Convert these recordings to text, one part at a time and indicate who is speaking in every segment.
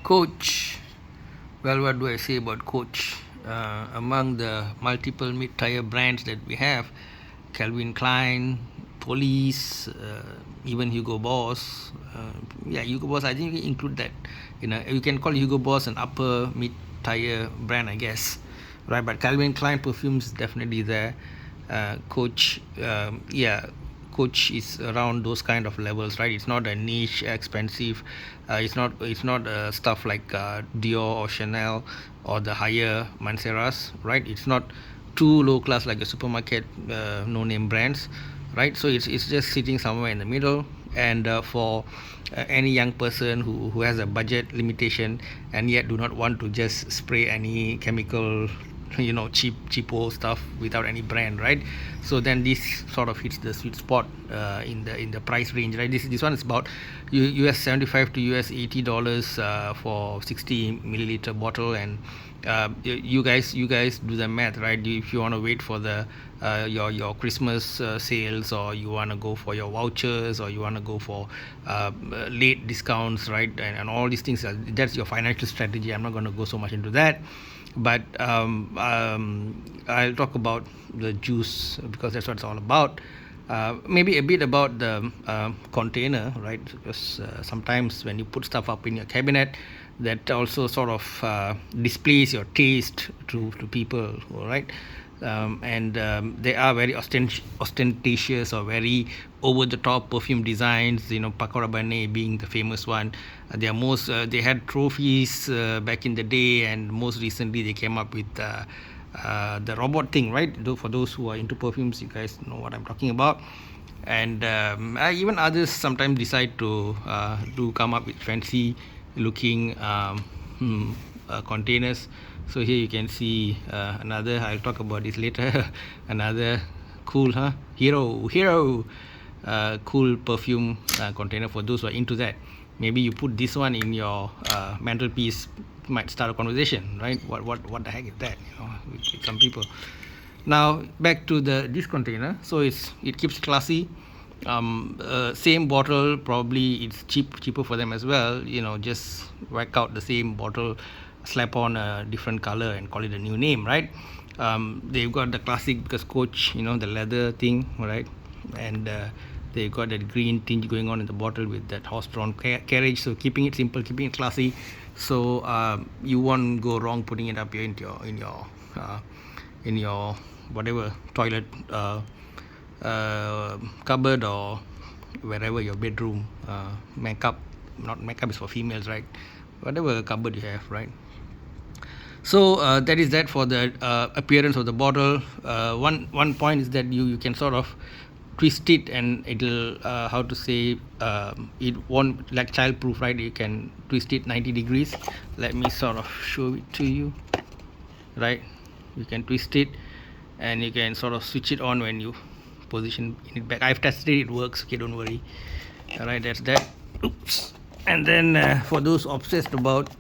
Speaker 1: Coach. Well, what do I say about Coach? Among the multiple mid-tier brands that we have, Calvin Klein, Police, even Hugo Boss. Yeah, Hugo Boss. I think we include that. You can call Hugo Boss an upper mid-tier brand, I guess, right? But Calvin Klein perfumes is definitely there. Coach, yeah, Coach is around those kind of levels, right? It's not a niche expensive. It's not stuff like Dior or Chanel or the higher Manceras, right? It's not too low class like a supermarket no name brands, right? So it's just sitting somewhere in the middle. And for any young person who has a budget limitation and yet do not want to just spray any chemical, cheapo stuff without any brand, right? So then this sort of hits the sweet spot in the price range, right? This one is about US 75 to US $80 for 60 milliliter bottle. And you guys do the math, right? If you want to wait for the your Christmas sales, or you want to go for your vouchers, or you want to go for late discounts, right? And all these things, that's your financial strategy. I'm not going to go so much into that, but I'll talk about the juice because that's what it's all about. Maybe a bit about the container, right? Because sometimes when you put stuff up in your cabinet, that also sort of displays your taste to people, right? And they are very ostentatious or very over the top perfume designs, Paco Rabanne being the famous one. They had trophies back in the day, and most recently they came up with the robot thing, right? For those who are into perfumes, you guys know what I'm talking about. And even others sometimes decide to come up with fancy looking containers. So here you can see another, I'll talk about this later, another cool hero cool perfume container. For those who are into that, maybe you put this one in your mantelpiece, might start a conversation, right? What the heck is that, with some people. Now back to this container. So it keeps classy. Same bottle, probably it's cheaper for them as well. Just whack out the same bottle, slap on a different color and call it a new name, right? They've got the classic, because Coach, the leather thing, right? And they've got that green tinge going on in the bottle with that horse-drawn carriage. So keeping it simple, keeping it classy. So you won't go wrong putting it up here in your whatever toilet cupboard, or wherever your bedroom makeup. Not makeup is for females, right? Whatever cupboard you have, right? So that is that for the appearance of the bottle. One point is that you can sort of twist it, and it'll it won't, like childproof, right? You can twist it 90 degrees. Let me sort of show it to you, right? You can twist it, and you can sort of switch it on when you position it back. I've tested it works, okay, don't worry. All right, that's that. Oops. And then for those obsessed about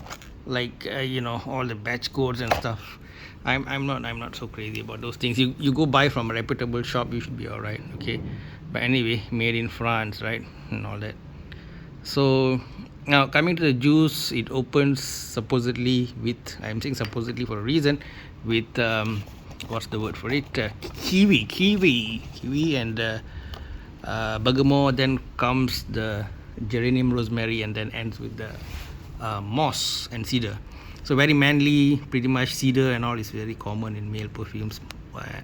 Speaker 1: all the batch codes and stuff, I'm not so crazy about those things. You go buy from a reputable shop, you should be all right, okay? But anyway, made in France, right? And all that. So now coming to the juice, it opens supposedly with, I'm saying supposedly for a reason, with what's the word for it, kiwi and bergamot. Then comes the geranium, rosemary, and then ends with the moss and cedar. So very manly, pretty much. Cedar and all is very common in male perfumes,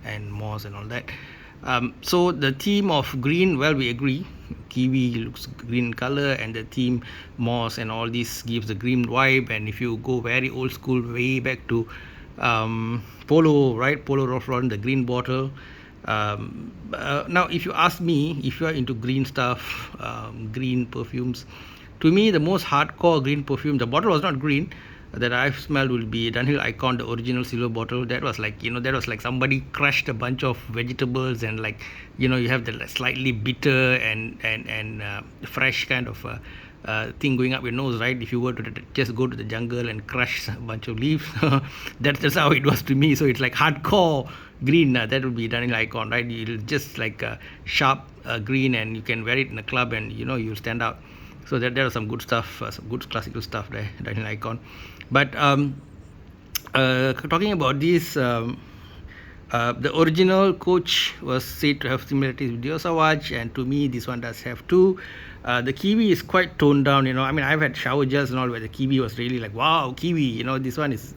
Speaker 1: and moss and all that. So the theme of green, well, we agree. Kiwi looks green in color, and the theme moss and all this gives the green vibe. And if you go very old school, way back to Polo, right? Polo Ralph Lauren, the green bottle. Now, if you ask me, if you are into green stuff, green perfumes, to me the most hardcore green perfume, the bottle was not green, that I've smelled will be Dunhill Icon, the original silver bottle. That was like somebody crushed a bunch of vegetables, and you have the slightly bitter and fresh kind of thing going up your nose, right? If you were to just go to the jungle and crush a bunch of leaves, that's how it was to me. So it's like hardcore green. That would be Dunhill Icon, right? It'll just like a sharp green, and you can wear it in a club, and you'll stand out. So there are some good stuff, some good classical stuff there in Icon. But talking about this, the original Coach was said to have similarities with Dior Sauvage, and to me this one does have too. The kiwi is quite toned down, I mean, I've had shower gels and all where the kiwi was really like, wow, kiwi. This one is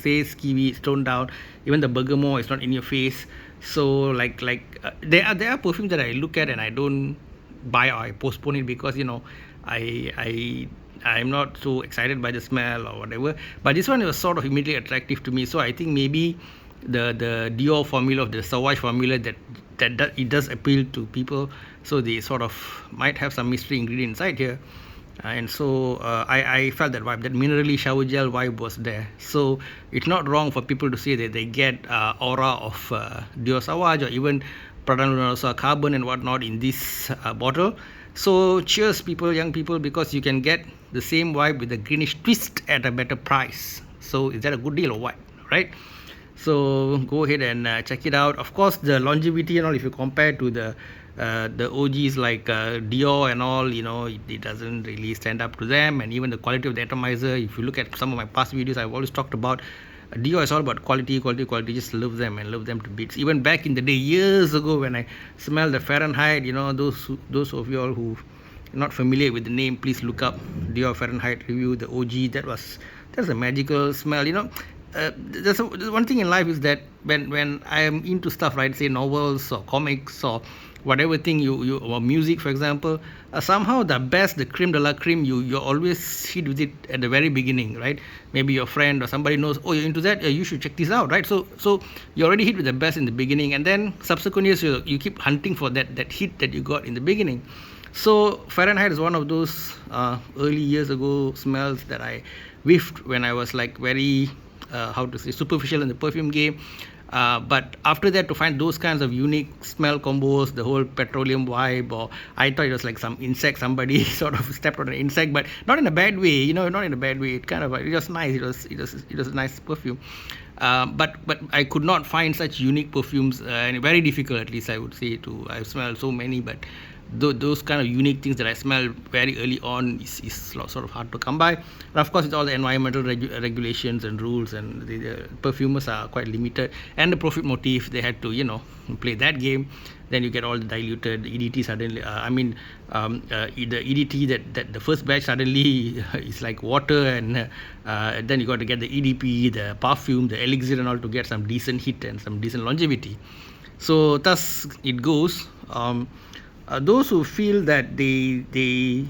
Speaker 1: says kiwi, it's toned down. Even the bergamot is not in your face. So there are perfumes that I look at and I don't buy, or I postpone it because I'm not so excited by the smell or whatever. But this one was sort of immediately attractive to me. So I think maybe the Dior formula, of the Sauvage formula, that it does appeal to people. So they sort of might have some mystery ingredient inside here. And so I felt that vibe, that minerally shower gel vibe was there. So it's not wrong for people to say that they get aura of Dior Sauvage or even Prada Lunosa carbon and whatnot in this bottle. So cheers, people, young people, because you can get the same vibe with a greenish twist at a better price. So is that a good deal or what, right? So go ahead and check it out. Of course, the longevity and all, if you compare to the OGs like Dior and all, it doesn't really stand up to them. And even the quality of the atomizer, if you look at some of my past videos, I've always talked about Dior is all about quality. Just love them and love them to bits. Even back in the day, years ago, when I smelled the Fahrenheit, those of you all who are not familiar with the name, please look up Dior Fahrenheit review, the OG. That's a magical smell. There's one thing in life is that when I am into stuff, right, say novels or comics or whatever thing you or music, for example, somehow the creme de la creme, you always hit with it at the very beginning, right? Maybe your friend or somebody knows, oh, you're into that, you should check this out, right? So you already hit with the best in the beginning, and then subsequent years you keep hunting for that hit that you got in the beginning. So Fahrenheit is one of those early years ago smells that I whiffed when I was like very superficial in the perfume game. But after that, to find those kinds of unique smell combos, the whole petroleum vibe, or I thought it was like some insect, somebody sort of stepped on an insect, but not in a bad way, not in a bad way. It was nice. It was a nice perfume. But I could not find such unique perfumes, and very difficult, at least I would say. I've smelled so many, but those kind of unique things that I smell very early on is sort of hard to come by. And of course, with all the environmental regulations and rules, and the perfumers are quite limited, and the profit motif, they had to play that game. Then you get all the diluted EDT suddenly. The EDT that the first batch suddenly is like water, and then you got to get the EDP, the perfume, the elixir, and all to get some decent hit and some decent longevity. So thus it goes. Those who feel that they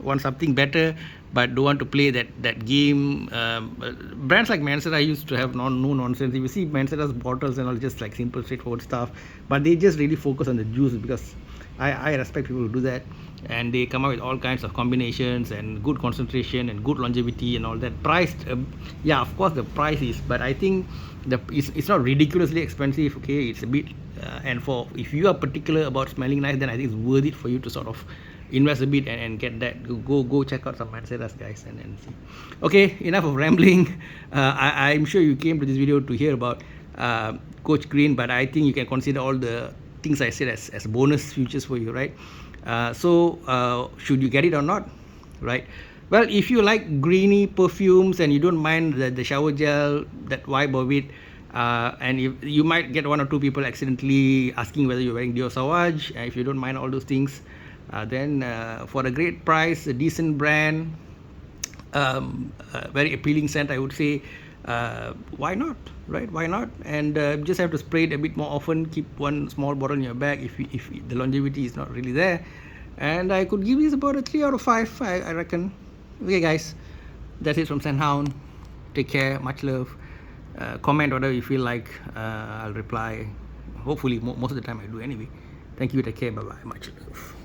Speaker 1: want something better but don't want to play that game, brands like Mansera used to have no nonsense. If you see Mansera's bottles and all, just like simple straightforward stuff, but they just really focus on the juice, because I respect people who do that, and they come up with all kinds of combinations and good concentration and good longevity and all that. Priced, yeah, of course the price is, but I think it's not ridiculously expensive. Okay, it's a bit, and if you are particular about smelling nice, then I think it's worth it for you to sort of invest a bit and get that. Go check out some Manceras, guys, and see. Okay, enough of rambling. I'm sure you came to this video to hear about Coach Green, but I think you can consider all the things I said as bonus features for you, right? So should you get it or not, right? Well, if you like greeny perfumes and you don't mind the shower gel, that vibe of it, and you might get one or two people accidentally asking whether you're wearing Dior Sauvage, if you don't mind all those things, then for a great price, a decent brand, very appealing scent, I would say, why not, right? Why not? And just have to spray it a bit more often. Keep one small bottle in your bag if the longevity is not really there. And I could give this about a 3 out of 5, I reckon. Okay, guys, that's it from Scenthound. Take care, much love. Comment whatever you feel like. I'll reply. Hopefully, most of the time I do anyway. Thank you. Take care. Bye bye. Much love.